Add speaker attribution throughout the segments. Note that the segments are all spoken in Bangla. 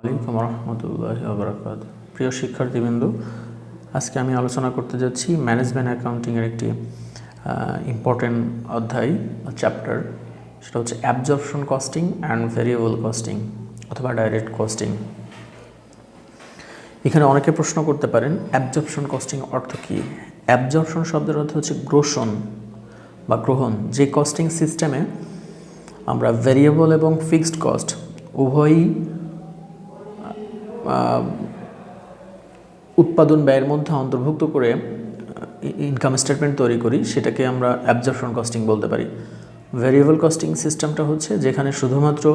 Speaker 1: আসসালামু আলাইকুম রহমতুল্লাহি ওয়া বারাকাতুহু। প্রিয় শিক্ষার্থীবৃন্দু, আজকে আমি আলোচনা করতে যাচ্ছি ম্যানেজমেন্ট অ্যাকাউন্টিংয়ের একটি ইম্পর্টেন্ট অধ্যায় চ্যাপ্টার। সেটা হচ্ছে absorption costing and variable costing অথবা ডাইরেক্ট কস্টিং। এখানে অনেকে প্রশ্ন করতে পারেন অ্যাবজর্পশন কস্টিং অর্থ কী। অ্যাবজর্পশন শব্দের অর্থ হচ্ছে গ্রহণ বা গ্রহণ। যে কস্টিং সিস্টেমে আমরা ভেরিয়েবল এবং ফিক্সড কস্ট উভয়ই উৎপাদন ব্যয়ের মধ্যে অন্তর্ভুক্ত করে ইনকাম স্টেটমেন্ট তৈরি করি, সেটাকে আমরা অ্যাবজর্পশন কস্টিং বলতে পারি। ভেরিয়েবল কস্টিং সিস্টেমটা হচ্ছে যেখানে শুধুমাত্র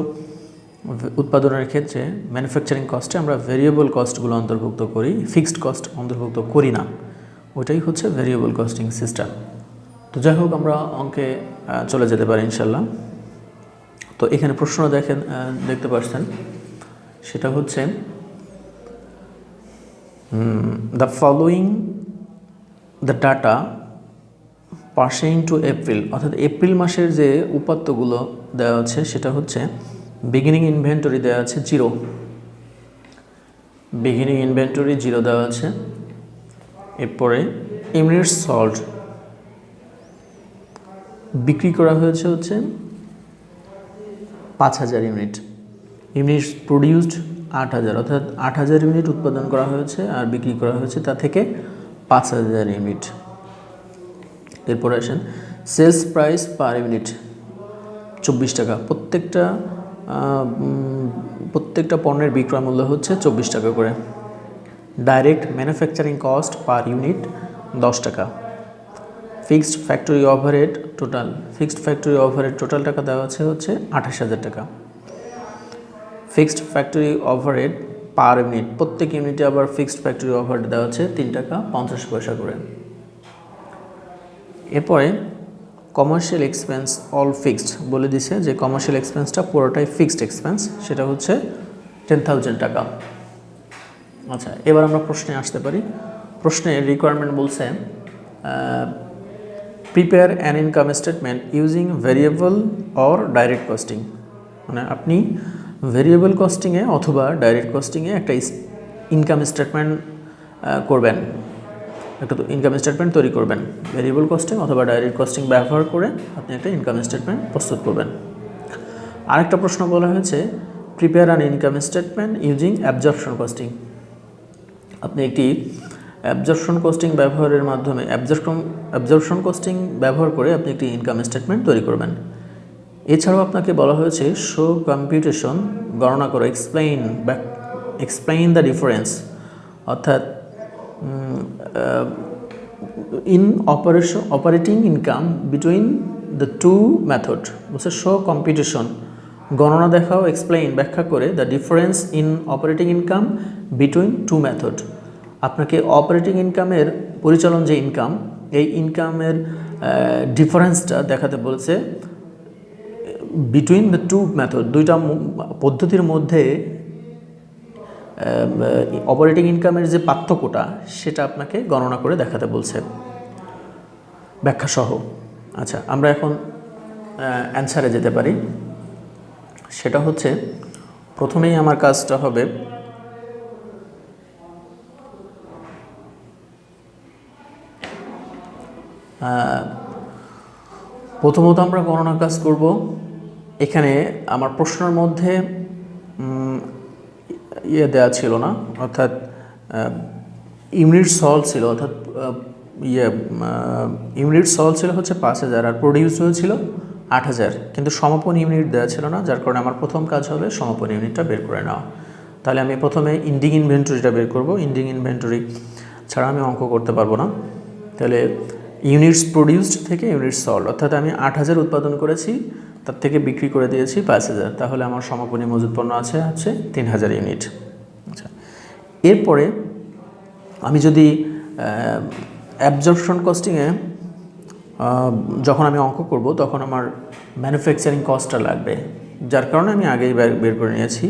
Speaker 1: উৎপাদনের ক্ষেত্রে ম্যানুফ্যাকচারিং কস্টে আমরা ভেরিয়েবল কস্টগুলো অন্তর্ভুক্ত করি, ফিক্সড কস্ট অন্তর্ভুক্ত করি না, ওইটাই হচ্ছে ভেরিয়েবল কস্টিং সিস্টেম। তো যাই হোক, আমরা অঙ্কে চলে যেতে পারি ইনশাল্লাহ। তো এখানে প্রশ্ন দেখতে পাচ্ছেন, সেটা হচ্ছে the following the data pertaining to April, অর্থাৎ এপ্রিল মাসের যে উপাত্তগুলো দেওয়া আছে সেটা হচ্ছে বিগিনিং ইনভেন্টরি দেওয়া আছে 0, বিগিনিং ইনভেন্টরি 0 দেওয়া আছে। এরপরে ইউনিটস সল্ট বিক্রি করা হয়েছে হচ্ছে 5000 ইউনিট, ইউনিটস প্রডিউসড 8000, অর্থাৎ 8000 ইউনিট উৎপাদন করা হয়েছে আর বিক্রি করা হয়েছে তা থেকে 5000 ইউনিট। এরপরে আসেন সেলস প্রাইস পার ইউনিট 24 টাকা। প্রত্যেকটা পণ্যের বিক্রয় মূল্য হচ্ছে 24 টাকা করে। Direct manufacturing cost per unit 10 টাকা। ফিক্সড ফ্যাক্টরি ওভারহেড টোটাল টাকা দেওয়া আছে হচ্ছে 28000 টাকা। Fixed factory overhead per unit, প্রত্যেক ইউনিটে আবার ফিক্সড ফ্যাক্টরি ওভারহেড দেওয়া আছে 3 টাকা 50 পয়সা করে। এরপরে কমার্শিয়াল এক্সপেন্স অল ফিক্সড বলে দিছে যে কমার্শিয়াল এক্সপেন্সটা পুরোটাই ফিক্সড এক্সপেন্স, সেটা হচ্ছে 10,000 টাকা। আচ্ছা, এবার আমরা প্রশ্নে আসতে পারি। প্রশ্নের রিকোয়ারমেন্ট বলছে prepare an income statement using variable or direct costing, মানে আপনি ভেরিয়েবল কস্টিংয়ে অথবা ডাইরেক্ট কস্টিংয়ে একটা ইনকাম স্টেটমেন্ট করবেন, একটা ইনকাম স্টেটমেন্ট তৈরি করবেন। ভেরিয়েবল কস্টিং অথবা ডাইরেক্ট কস্টিং ব্যবহার করে আপনি একটা ইনকাম স্টেটমেন্ট প্রস্তুত করবেন। আরেকটা প্রশ্ন বলা হয়েছে prepare an income statement using absorption costing, আপনি একটি অ্যাবজর্পশন কস্টিং ব্যবহারের মাধ্যমে অ্যাবজর্পশন কস্টিং ব্যবহার করে আপনি একটি ইনকাম স্টেটমেন্ট তৈরি করবেন। এছাড়াও আপনাকে বলা হয়েছে শো কম্পিউটেশন, গণনা করো, এক্সপ্লেইন দ্য ডিফারেন্স, অর্থাৎ in operating income between the two method, বলছে শো কম্পিউটেশন, গণনা দেখাও, এক্সপ্লেইন ব্যাখ্যা করে, the difference in operating income between two method, আপনাকে অপারেটিং ইনকামের পরিচালন যে ইনকাম, এই ইনকামের ডিফারেন্সটা দেখাতে বলছে বিটুইন দ্য টু মেথড, দুইটা পদ্ধতির মধ্যে অপারেটিং ইনকামের যে পার্থক্যটা সেটা আপনাকে গণনা করে দেখাতে বলছে ব্যাখ্যা সহ। আচ্ছা, আমরা এখন অ্যান্সারে যেতে পারি। সেটা হচ্ছে প্রথমেই আমার কাজটা হবে প্রথমত আমরা গণনা কাজ করব। এখানে আমার প্রশ্নের মধ্যে দেওয়া ছিল না, অর্থাৎ ইউনিট সল ছিল, অর্থাৎ ইউনিট সল ছিল হচ্ছে 5000 আর প্রডিউস হয়েছিল 8000, কিন্তু সমাপন ইউনিট দেওয়া ছিল না, যার কারণে আমার প্রথম কাজ হবে সমাপন ইউনিটটা বের করে নেওয়া। তাহলে আমি প্রথমে ইন্ডিং ইনভেন্টরিটা বের করব। ইন্ডিং ইনভেন্টরি ছাড়া আমি অঙ্ক করতে পারবো না। তাহলে ইউনিটস প্রডিউসড থেকে ইউনিট সল্ড, অর্থাৎ আমি 8000 উৎপাদন করেছি, তার থেকে বিক্রি করে দিয়েছি 5000, তাহলে আমার সমাপনী মজুত পণ্য আছে হচ্ছে 3000 ইউনিট। আচ্ছা, এরপরে আমি যদি অ্যাবজর্পশন কস্টিংয়ে যখন আমি অঙ্ক করব তখন আমার ম্যানুফ্যাকচারিং কস্টটা লাগবে, যার কারণে আমি আগেই বের করে নিয়েছি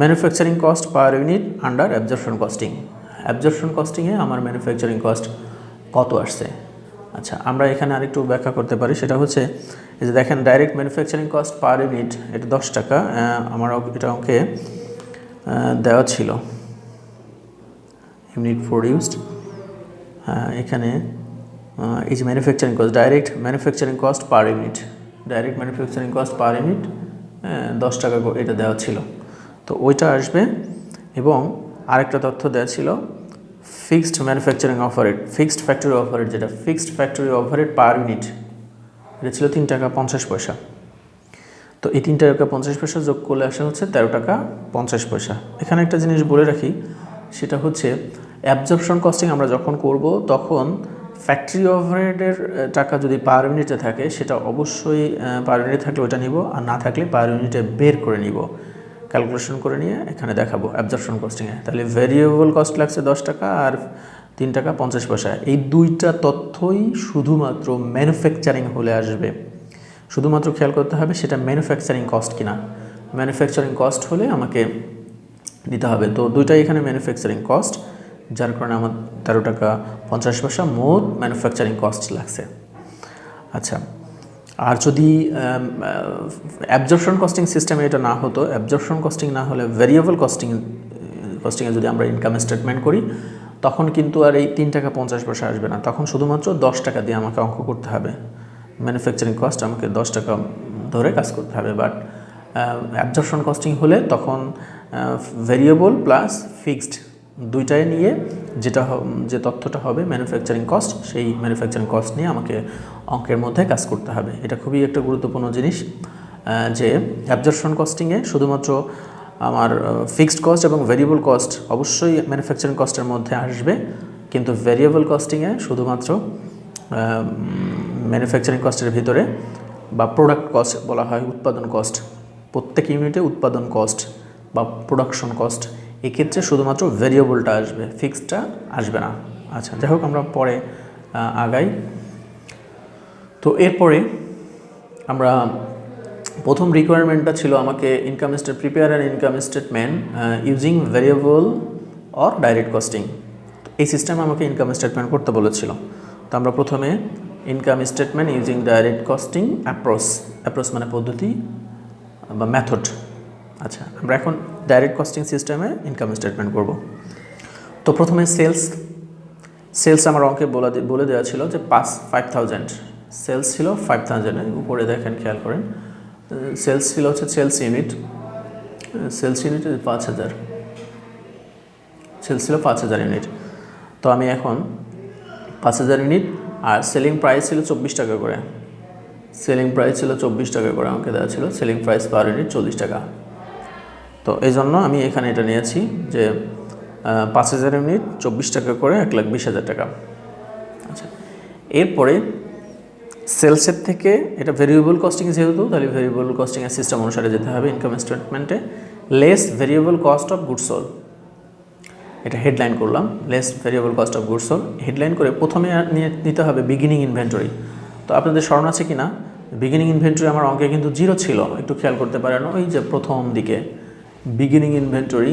Speaker 1: manufacturing cost per unit under absorption costing. Absorption কস্টিংয়ে আমার ম্যানুফ্যাকচারিং কস্ট কত আসছে। আচ্ছা, আমরা এখানে আরেকটু ব্যাখ্যা করতে পারি। সেটা হচ্ছে এই যে দেখেন direct manufacturing cost per unit এটা 10 টাকা, আমার এটা অঙ্কে দেওয়া ছিল ইউনিট প্রডিউসড, এখানে এই যে manufacturing cost, direct manufacturing cost per unit, direct manufacturing cost per unit 10 টাকা এটা দেওয়া ছিল, তো ওইটা আসবে। এবং আরেকটা তথ্য দেওয়া ছিল fixed manufacturing overhead, fixed factory overhead, যেটা fixed factory overhead per unit, এটা ছিল 3 টাকা 50 পয়সা। তো এই 3 টাকা 50 পয়সা যোগ করলে আসে হচ্ছে 13 টাকা 50 পয়সা। এখানে একটা জিনিস বলে রাখি, সেটা হচ্ছে অ্যাবজর্পশন কস্টিং আমরা যখন করব তখন ফ্যাক্টরি ওভারহেডের টাকা যদি পার ইউনিটে থাকে সেটা অবশ্যই পার ইউনিটে থাকলে ওটা নিব, আর না থাকলে পার ইউনিটে বের করে নিব, ক্যালকুলেশন করে নিয়ে এখানে দেখাবো অ্যাবজর্পশন কস্টিংয়ে। তাহলে ভেরিয়েবল কস্ট লাগছে 10 টাকা আর 3 টাকা 50 পয়সা, এই দুইটা তথ্যই শুধুমাত্র ম্যানুফ্যাকচারিং হলে আসবে। শুধুমাত্র খেয়াল করতে হবে সেটা ম্যানুফ্যাকচারিং কস্ট কিনা, ম্যানুফ্যাকচারিং কস্ট হলে আমাকে দিতে হবে। তো দুইটাই এখানে ম্যানুফ্যাকচারিং কস্ট, যার কারণে আমার 13 টাকা 50 পয়সা মোট ম্যানুফ্যাকচারিং কস্ট লাগছে। আচ্ছা, আর যদি অ্যাবজর্পশন কস্টিং সিস্টেমে এটা না হতো, অ্যাবজর্পশন কস্টিং না হলে ভেরিয়েবল কস্টিংয়ে যদি আমরা ইনকাম স্টেটমেন্ট করি তখন কিন্তু আর এই 3 টাকা 50 পয়সা আসবে না, তখন শুধুমাত্র 10 টাকা দিয়ে আমাকে অঙ্ক করতে হবে, ম্যানুফ্যাকচারিং কস্ট আমাকে 10 টাকা ধরে কাজ করতে হবে। বাট অ্যাবজর্পশন কস্টিং হলে তখন ভেরিয়েবল প্লাস ফিক্সড দুইটাই নিয়ে যে তথ্যটা হবে ম্যানুফ্যাকচারিং কস্ট, সেই ম্যানুফ্যাকচারিং কস্ট নিয়ে আমাকে অঙ্কের মধ্যে কাজ করতে হবে। এটা খুবই একটা গুরুত্বপূর্ণ জিনিস যে অ্যাবজর্পশন কস্টিংয়ে শুধুমাত্র আমার ফিক্সড কস্ট এবং ভেরিয়েবল কস্ট অবশ্যই ম্যানুফ্যাকচারিং কস্টের মধ্যে আসবে, কিন্তু ভেরিয়েবল কস্টিংয়ে শুধুমাত্র ম্যানুফ্যাকচারিং কস্টের ভিতরে বা প্রোডাক্ট কস্ট বলা হয়, উৎপাদন কস্ট, প্রত্যেক ইউনিটে উৎপাদন কস্ট বা প্রোডাকশন কস্ট, এক্ষেত্রে শুধুমাত্র ভেরিয়েবলটা আসবে, ফিক্সডটা আসবে না। আচ্ছা, যাই হোক আমরা পরে আগাই। তো এরপরে আমরা প্রথম রিকোয়ারমেন্টটা ছিল আমাকে income statement, prepare an income statement using variable or direct costing. এই সিস্টেমে আমাকে ইনকাম স্টেটমেন্ট করতে বলেছিল। তো আমরা প্রথমে income statement using direct costing approach মানে পদ্ধতি বা মেথড। আচ্ছা, আমরা এখন ডাইরেক্ট কস্টিং সিস্টেমে ইনকাম স্টেটমেন্ট করব। তো প্রথমে সেলস আমার অঙ্কে বলে দেওয়া ছিল যে 5000 সেলস ছিল 5000, উপরে দেখেন খেয়াল করেন, সেলস ছিল হচ্ছে সেলস ইউনিট 5000, সেলস ছিল 5000 ইউনিট। তো আমি এখন 5000 ইউনিট, আর সেলিং প্রাইস ছিল 24 টাকা করে, সেলিং প্রাইস ছিল 24 টাকা করে আমাকে দেওয়া ছিল, সেলিং প্রাইস পার ইউনিট 40 টাকা। তো এই জন্য আমি এখানে এটা নিয়েছি যে 5000 ইউনিট 24 টাকা করে 1,20,000 টাকা। আচ্ছা, এরপরে সেলসের থেকে এটা ভেরিয়েবল কস্টিং যেহেতু, তাহলে ভেরিয়েবল কস্টিংয়ের সিস্টেম অনুসারে যেতে হবে ইনকাম স্টেটমেন্টে, less variable cost of goods sold, এটা হেডলাইন করলাম, less variable cost of goods sold. Headline করে প্রথমে নিতে হবে বিগিনিং ইনভেন্টরি। তো আপনাদের স্মরণ আছে কি না, বিগিনিং ইনভেন্টরি আমার অঙ্কে কিন্তু 0 ছিল, একটু খেয়াল করতে পারেন, ওই যে প্রথম দিকে বিগিনিং ইনভেন্টরি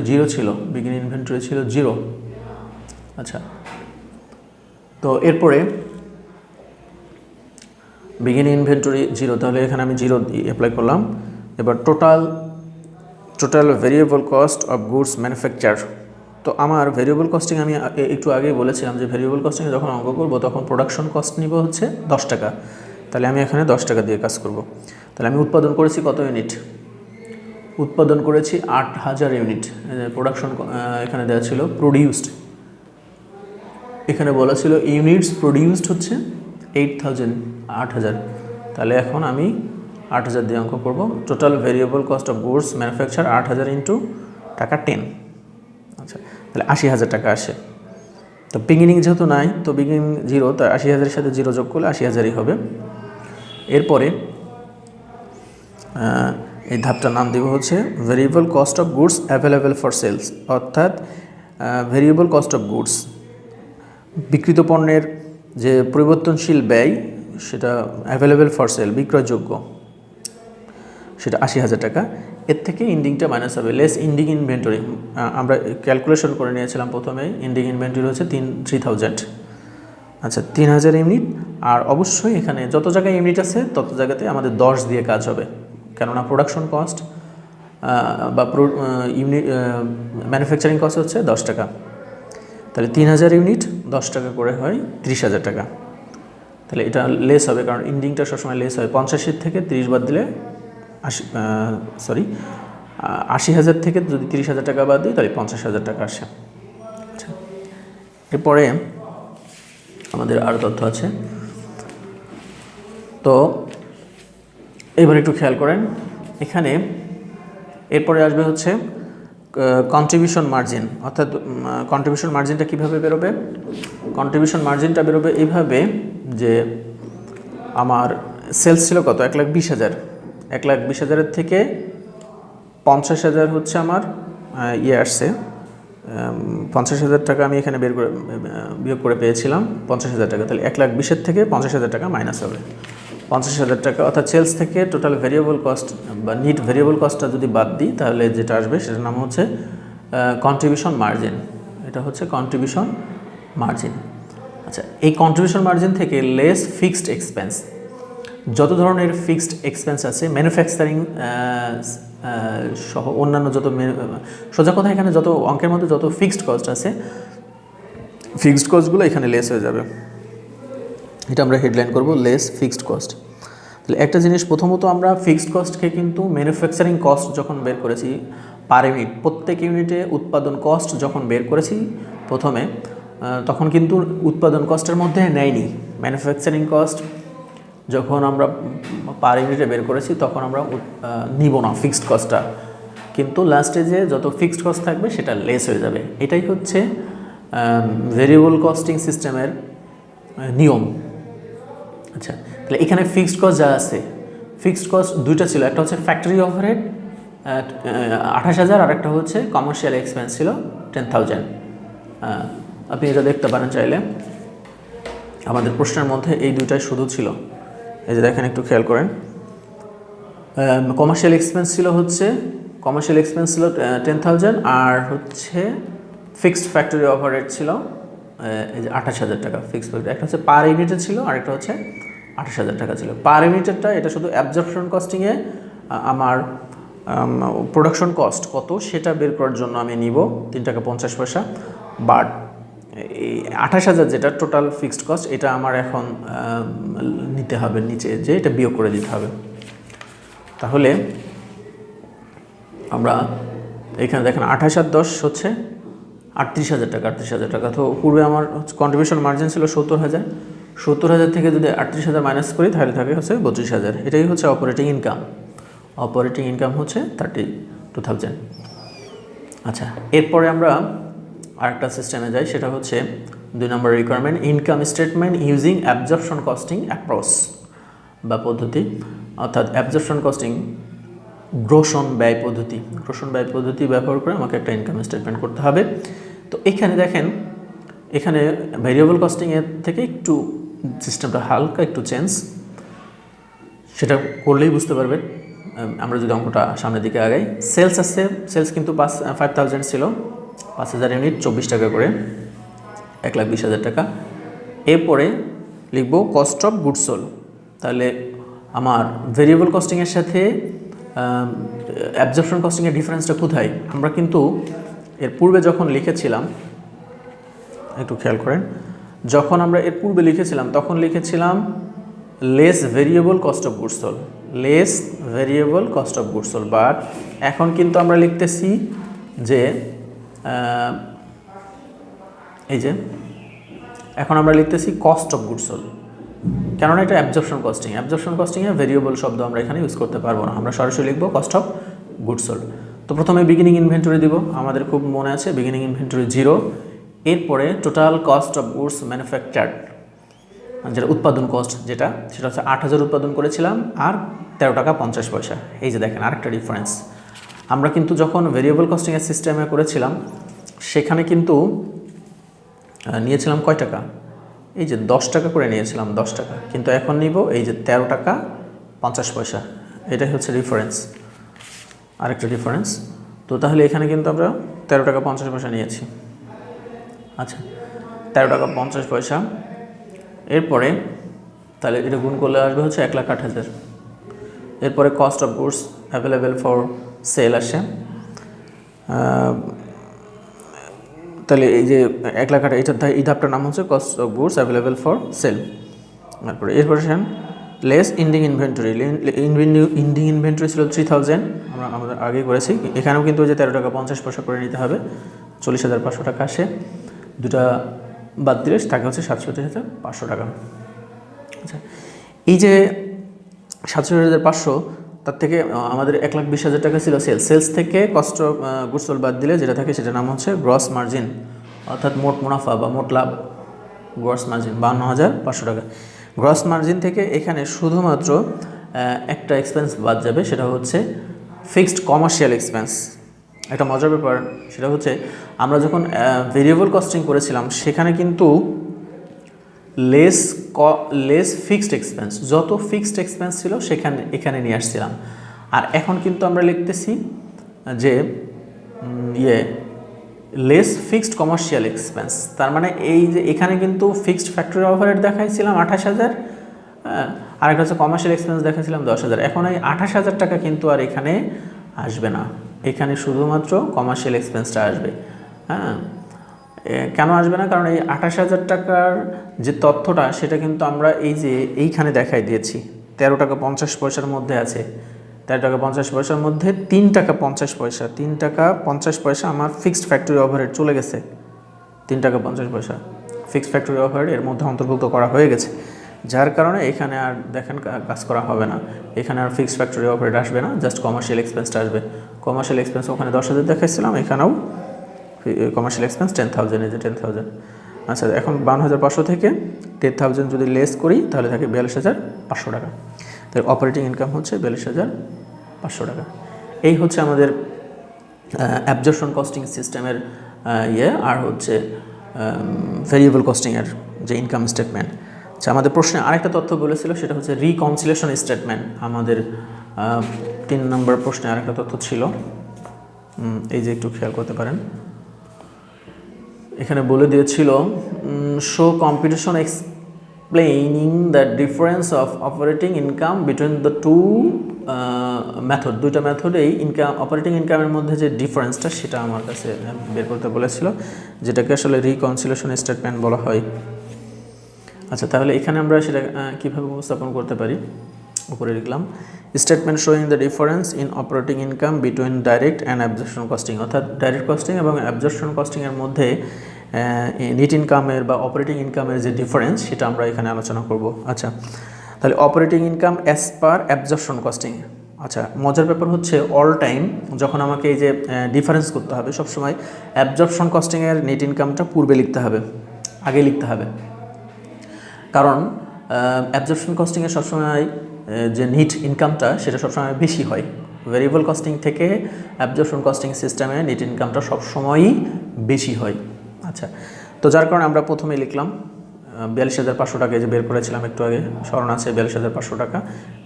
Speaker 1: 0 ছিল, বিগিনিং ইনভেন্টরি ছিল 0। আচ্ছা, তো এরপরে বিগিনিং ইনভেন্টরি 0, তাহলে এখানে আমি 0 অ্যাপ্লাই করলাম। এবার total variable cost of goods manufacture. তো আমার ভেরিয়েবল কস্টিং আমি একটু আগেই বলেছিলাম যে ভেরিয়েবল কস্টিংয়ে যখন অঙ্ক করব তখন প্রোডাকশন কস্ট নিব হচ্ছে 10 টাকা, তাহলে আমি এখানে 10 টাকা দিয়ে কাজ করব। তাহলে আমি উৎপাদন করেছি কত ইউনিট, উৎপাদন করেছি 8000 ইউনিট। প্রোডাকশন এখানে দেওয়া ছিল প্রডিউসড, এখানে বলা ছিল ইউনিটস প্রডিউসড হচ্ছে 8000, তাহলে এখন আমি 8000 দিয়ে অঙ্ক করব। Total variable cost of goods manufacture 8000 into টাকা 10, আচ্ছা তাহলে 80,000 টাকা আসে। তো বিগিনিং যেহেতু নাই, তো বিগিনিং 0, তো 80,000-এর সাথে 0 যোগ করলে 80,000-ই হবে। এরপরে এই ধাপটার নাম দেব হচ্ছে variable cost of goods available for sales, অর্থাৎ ভেরিয়েবল কস্ট অফ গুডস বিক্রিত পণ্যের যে পরিবর্তনশীল ব্যয় সেটা অ্যাভেলেবেল ফর সেল বিক্রয়যোগ্য, সেটা 80,000 টাকা। এর থেকে ইন্ডিংটা মাইনাস হবে, লেস ইন্ডিং ইনভেন্টরি। আমরা ক্যালকুলেশন করে নিয়েছিলাম প্রথমে, ইন্ডিং ইনভেন্টরি হচ্ছে 3000। আচ্ছা 3000 ইউনিট, আর অবশ্যই এখানে যত জায়গায় ইউনিট আছে তত জায়গাতে আমাদের 10 দিয়ে কাজ হবে, কেননা প্রোডাকশন কস্ট বা ইউনিট ম্যানুফ্যাকচারিং কস্ট হচ্ছে 10 টাকা, তাহলে 3000 ইউনিট 10 টাকা করে হয় 30,000 টাকা। তাহলে এটা লেস হবে, কারণ ইন্ডিংটা সবসময় লেস হয়। 85 থেকে 30 বাদ দিলে 80,000 থেকে যদি 30,000 টাকা বাদ দিই তাহলে 50,000 টাকা আসে। আচ্ছা, এরপরে আমাদের আরও তথ্য আছে। তো এবার একটু খেয়াল করেন, এখানে এরপরে আসবে হচ্ছে কন্ট্রিবিউশন মার্জিন, অর্থাৎ কন্ট্রিবিউশন মার্জিনটা কীভাবে বেরোবে? কন্ট্রিবিউশন মার্জিনটা বেরোবে এইভাবে যে আমার সেলস ছিল কত, 1,20,000, 1,20,000 থেকে 50,000 হচ্ছে আমার আসছে, 50,000 টাকা আমি এখানে বিয়োগ করে পেয়েছিলাম 50,000 টাকা। তাহলে 1,20,000 থেকে 50,000 টাকা মাইনাস হবে 50,000 টাকা, অর্থাৎ সেলস থেকে টোটাল ভেরিয়েবল কস্ট বা নিট ভেরিয়েবল কস্টটা যদি বাদ দিই তাহলে যেটা আসবে সেটার নাম হচ্ছে কন্ট্রিবিউশন মার্জিন। এটা হচ্ছে কন্ট্রিবিউশন মার্জিন। আচ্ছা, এই কন্ট্রিবিউশন মার্জিন থেকে লেস ফিক্সড এক্সপেন্স, যত ধরনের ফিক্সড এক্সপেন্স আছে ম্যানুফ্যাকচারিং সহ অন্যান্য যত, সোজা কথা এখানে যত অঙ্কের মধ্যে যত ফিক্সড কস্ট আছে, ফিক্সড কস্টগুলো এখানে লেস হয়ে যাবে। এটা আমরা হেডলাইন করব লেস ফিক্সড কস্ট। তাহলে একটা জিনিস, প্রথমত আমরা ফিক্সড কস্টকে কিন্তু ম্যানুফ্যাকচারিং কস্ট যখন বের করেছি পার ইউনিট, প্রত্যেক ইউনিটে উৎপাদন কস্ট যখন বের করেছি প্রথমে, তখন কিন্তু উৎপাদন কস্টের মধ্যে নেয়নি ম্যানুফ্যাকচারিং কস্ট। যখন আমরা পার ইউনিটে বের করেছি তখন আমরা নিব না ফিক্সড কস্টটা, কিন্তু লাস্টে যে যত ফিক্সড কস্ট থাকবে সেটা লেস হয়ে যাবে। এটাই হচ্ছে ভেরিয়েবল কস্টিং সিস্টেমের নিয়ম। আচ্ছা, তাহলে এখানে ফিক্সড কস্ট যা আছে, ফিক্সড কস্ট দুইটা ছিল, একটা হচ্ছে ফ্যাক্টরি ওভারহেড 28,000 আর একটা হচ্ছে কমার্শিয়াল এক্সপেন্স ছিল 10,000। আপনি এটা দেখতে পারেন চাইলে, আমাদের প্রশ্নের মধ্যে এই দুইটাই শুধু ছিল। এই যে দেখেন, একটু খেয়াল করেন, কমার্শিয়াল এক্সপেন্স ছিল 10,000 আর হচ্ছে ফিক্সড ফ্যাক্টরি ওভারহেড ছিল এই যে 28,000 টাকা ফিক্সড ফ্যাক্টরি। একটা হচ্ছে পার ইউনিটে ছিল আর একটা হচ্ছে 28,000 টাকা ছিল। পার ইউনিটেরটা এটা শুধু অ্যাবজর্পশন কস্টিংয়ে আমার প্রোডাকশন কস্ট কত সেটা বের করার জন্য আমি নিব 3 টাকা 50 পয়সা। বাট এই 28,000 যেটা টোটাল ফিক্সড কস্ট, এটা আমার এখন নিতে হবে নিচে, যে এটা বিয়োগ করে দিতে হবে। তাহলে আমরা এখানে দেখেন 28 আর 10 হচ্ছে 38,000 টাকা। 38,000 টাকা, তো পূর্বে আমার কন্ট্রিবিউশন মার্জিন ছিল 70,000, 70,000 থেকে যদি 38,000 মাইনাস করি তাহলে থাকে হচ্ছে 32,000। এটাই হচ্ছে অপারেটিং ইনকাম। অপারেটিং ইনকাম হচ্ছে 32,000। আচ্ছা, এরপরে আমরা আরেকটা সিস্টেমে যাই, সেটা হচ্ছে 2 নম্বর requirement, income statement using absorption costing approach বা পদ্ধতি, অর্থাৎ অ্যাবজর্পশন কস্টিং গ্রোশন ব্যয় পদ্ধতি। গ্রোশন ব্যয় পদ্ধতি ব্যবহার করে আমাকে একটা ইনকাম স্টেটমেন্ট করতে হবে। তো এখানে দেখেন, এখানে ভেরিয়েবল কস্টিংয়ের থেকে একটু সিস্টেমটা হালকা একটু চেঞ্জ, সেটা করলেই বুঝতে পারবেন। আমরা যদি অঙ্কটা সামনের দিকে আগাই, সেলস আছে, সেলস কিন্তু 5,000 ছিল, 5,000 ইউনিট 24 টাকা করে, 1,20,000 টাকা। এরপরে লিখব কস্ট অফ গুডস সোল্ড। তাহলে আমার ভেরিয়েবল কস্টিংয়ের সাথে অ্যাবজর্পশন কস্টিংয়ের ডিফারেন্সটা কোথায়? আমরা কিন্তু এর পূর্বে যখন লিখেছিলাম, একটু খেয়াল করেন, যখন আমরা এর পূর্বে লিখেছিলাম তখন লিখেছিলাম less variable cost of goods sold, less variable cost of goods sold. But এখন কিন্তু আমরা লিখতেছি যে এই যে এখন আমরা লিখতেছি কস্ট অফ গুডস সোল্ড, কেননা এটা অ্যাবজর্পশন কস্টিং। অ্যাবজর্পশন কস্টিংয়ে ভেরিয়েবল শব্দ আমরা এখানে ইউজ করতে পারবো না, আমরা সরাসরি লিখবো কস্ট অফ গুডস সোল্ড। তো প্রথমে বিগিনিং ইনভেন্টরি দিব, আমাদের খুব মনে আছে বিগিনিং ইনভেন্টরি 0। এরপরে total cost of goods manufactured, যেটা উৎপাদন কস্ট, যেটা সেটা হচ্ছে 8,000 উৎপাদন করেছিলাম আর 13 টাকা 50 পয়সা। এই যে দেখেন আরেকটা ডিফারেন্স, আমরা কিন্তু যখন ভেরিয়েবল কস্টিংয়ের সিস্টেমে করেছিলাম সেখানে কিন্তু নিয়েছিলাম কয় টাকা, এই যে 10 টাকা করে নিয়েছিলাম, 10 টাকা, কিন্তু এখন নিব এই যে 13 টাকা 50 পয়সা। এটাই হচ্ছে ডিফারেন্স, আরেকটা ডিফারেন্স। তো তাহলে এখানে কিন্তু আমরা 13 টাকা 50 পয়সা নিয়েছি। আচ্ছা, 13 টাকা 50 পয়সা। এরপরে তাহলে এটা গুণ করলে আসবে হচ্ছে 1,08,000। এরপরে cost of goods available for sale আসে। তাহলে এই যে 1 লাখ এই ধাপটার নাম হচ্ছে cost of goods available for sale. তারপরে এরপরে আসেন less ending inventory. Ending inventory ছিল 3000, আমরা আগে করেছি। এখানেও কিন্তু যে 13 টাকা 50 পয়সা করে নিতে হবে, 40,500 টাকা আসে। দুটা বাদ দিলে থাকে হচ্ছে 67,500 টাকা। আচ্ছা, এই যে 67,500 তার থেকে আমাদের 1,20,000 টাকা ছিল সেলস থেকে কস্ট অফ গুডস সোল্ড বাদ দিলে যেটা থাকে সেটার নাম হচ্ছে গ্রস মার্জিন, অর্থাৎ মোট মুনাফা বা মোট লাভ। গ্রস মার্জিন 52,500 টাকা। গ্রস মার্জিন থেকে এখানে শুধুমাত্র একটা এক্সপেন্স বাদ যাবে, সেটা হচ্ছে ফিক্সড কমার্শিয়াল এক্সপেন্স। একটা মজার ব্যাপার সেটা হচ্ছে আমরা যখন ভেরিয়েবল কস্টিং করেছিলাম সেখানে কিন্তু লেস ফিক্সড এক্সপেন্স, যত ফিক্সড এক্সপেন্স ছিল এখানে নিয়ে আসছিলাম। আর এখন কিন্তু আমরা লিখতেছি যে লেস ফিক্সড কমার্শিয়াল এক্সপেন্স। তার মানে এই যে এখানে কিন্তু ফিক্সড ফ্যাক্টরি ওভারহেড দেখাইছিলাম 28,000, আর একটা হচ্ছে কমার্শিয়াল এক্সপেন্স দেখাইছিলাম 10,000। এখন এই 28,000 টাকা কিন্তু আর এখানে আসবে না, এখানে শুধুমাত্র কমার্শিয়াল এক্সপেন্সটা আসবে। হ্যাঁ, কেন আসবে না? কারণ এই 28,000 টাকার যে তথ্যটা সেটা কিন্তু আমরা এই যে এইখানে দেখাই দিয়েছি, 13 টাকা 50 পয়সার মধ্যে আছে। 13 টাকা 50 পয়সার মধ্যে 3 টাকা 50 পয়সা, 3 টাকা 50 পয়সা আমার ফিক্সড ফ্যাক্টরি ওভারহেড চলে গেছে। 3 টাকা 50 পয়সা ফিক্সড ফ্যাক্টরি ওভারহেড এর মধ্যে অন্তর্ভুক্ত করা হয়ে গেছে, যার কারণে এখানে আর দেখেন কাজ করা হবে না। এখানে আর ফিক্সড ফ্যাক্টরি ওভারহেড আসবে না, জাস্ট কমার্শিয়াল এক্সপেন্সটা আসবে। কমার্শিয়াল এক্সপেন্স ওখানে 10,000 দেখাইছিলাম, এখানেও কমার্শিয়াল এক্সপেন্স 10,000, এই যে 10,000। আচ্ছা, এখন 52,500 থেকে 10,000 যদি লেস করি তাহলে থাকে 42,500 টাকা। তাই অপারেটিং ইনকাম হচ্ছে 42,500 টাকা। এই হচ্ছে আমাদের অ্যাবজর্পশন কস্টিং সিস্টেমের আর হচ্ছে ভেরিয়েবল কস্টিংয়ের যে ইনকাম স্টেটমেন্ট। আচ্ছা, আমাদের প্রশ্নে আরেকটা তথ্য বলেছিল, সেটা হচ্ছে রিকনসিলেশন স্টেটমেন্ট। আমাদের 3 নম্বর প্রশ্নে আরেকটা তথ্য ছিল, এই যে একটু খেয়াল করতে পারেন, এখানে বলে দিয়েছিল show competition explaining the difference of operating income between the two method. দুইটা মেথডেই অপারেটিং ইনকামের মধ্যে যে ডিফারেন্সটা সেটা আমার কাছে বের করতে বলেছিল, যেটাকে আসলে রিকনসিলেশন স্টেটমেন্ট বলা হয়। আচ্ছা, তাহলে এখানে আমরা সেটা কীভাবে উপস্থাপন করতে পারি? উপরে লিখলাম statement showing the difference in operating income between direct and absorption costing, অর্থাৎ ডাইরেক্ট কস্টিং এবং অ্যাবজর্পশন কস্টিংয়ের মধ্যে নেট ইনকামের বা অপারেটিং ইনকামের যে ডিফারেন্স সেটা আমরা এখানে আলোচনা করব। আচ্ছা, তাহলে operating income as per absorption costing. আচ্ছা, মজার ব্যাপার হচ্ছে অল টাইম যখন আমাকে এই যে ডিফারেন্স করতে হবে, সবসময় অ্যাবজর্পশন কস্টিংয়ের নেট ইনকামটা পূর্বে লিখতে হবে, আগে লিখতে হবে। কারণ অ্যাবজর্পশন কস্টিংয়ে সবসময় যে নেট ইনকামটা সেটা সবসময় বেশি হয়। ভেরিয়েবল কস্টিং থেকে অ্যাবজর্পশন কস্টিং সিস্টেমে নেট ইনকামটা সবসময়ই বেশি হয়। আচ্ছা, তো যার কারণে আমরা প্রথমেই লিখলাম 42,500 টাকা, যে বের করেছিলাম একটু আগে, স্মরণ আছে, 42,500 টাকা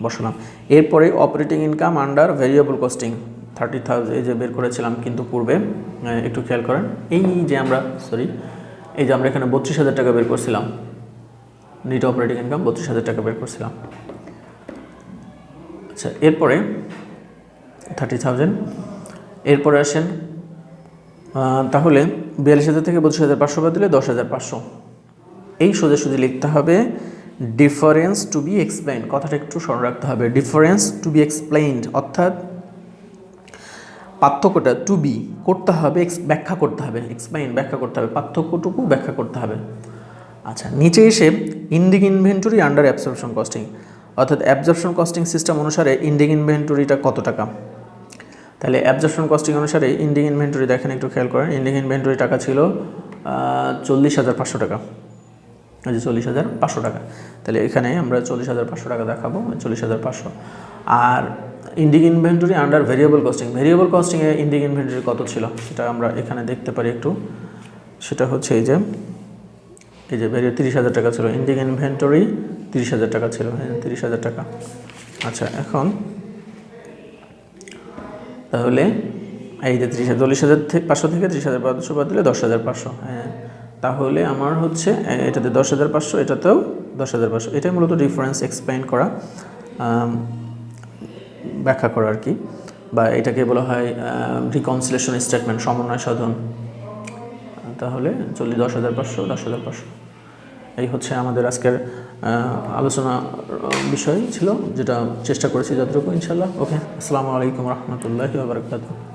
Speaker 1: বসালাম। এরপরে operating income under variable costing 30,000, এই যে বের করেছিলাম কিন্তু পূর্বে, একটু খেয়াল করেন, এই যে আমরা এখানে 32,000 টাকা বের করছিলাম, নেট অপারেটিং ইনকাম 32,000 টাকা বের করছিলাম। আচ্ছা, এরপরে 30,000, এরপরে আসেন, তাহলে 42,000 থেকে 32,500 বাদ দিলে 10,500। এই সোজাসুজি লিখতে হবে ডিফারেন্স টু বি এক্সপ্লেইনড, কথাটা একটু স্মরণ রাখতে হবে, ডিফারেন্স টু বি এক্সপ্লেইনড, অর্থাৎ পার্থক্যটা টু বি করতে হবে, ব্যাখ্যা করতে হবে, এক্সপ্লেইন ব্যাখ্যা করতে হবে, পার্থক্যটুকু ব্যাখ্যা করতে হবে। আচ্ছা, নিচে এসে ending inventory under absorption costing, অর্থাৎ অ্যাবজর্পশন কস্টিং সিস্টেম অনুসারে ইন্ডিং ইনভেন্টরিটা কত টাকা। তাহলে অ্যাবজর্পশন কস্টিং অনুসারে ইন্ডিং ইনভেন্টরি দেখেন, একটু খেয়াল করেন, ইন্ডিং ইনভেন্টরি টাকা ছিল 40,500 টাকা, এই যে 40,500 টাকা। তাহলে এখানে আমরা 40,500 টাকা দেখাবো, 40,500। আর ending inventory under variable costing, variable কস্টিংয়ে ইন্ডিং ইনভেন্টরি কত ছিল সেটা আমরা এখানে দেখতে পারি একটু, সেটা হচ্ছে এই যে 30,000 টাকা ছিল, ইন্ডিং ইনভেন্টরি 30,000 টাকা ছিল, 30,000 টাকা। আচ্ছা, এখন তাহলে এই যে 40,500 থেকে 30,500 বাদ দিলে 10,500, হ্যাঁ, তাহলে আমার হচ্ছে এটাতে 10,500, এটাতেও 10,500। এটাই মূলত ডিফারেন্স এক্সপ্লেইন করা, ব্যাখ্যা করা আর কি, বা এটাকে বলা হয় রিকনসিলেশন স্টেটমেন্ট, সমন্বয় সাধন। তাহলে 10,500 10,500 এই হচ্ছে আমাদের আজকের আলোচনা বিষয় ছিল, যেটা চেষ্টা করেছি যতটুকু ইনশাল্লাহ। ওকে, আসসালামু আলাইকুম রহমতুল্লাহি ওয়া বারাকাতুহু।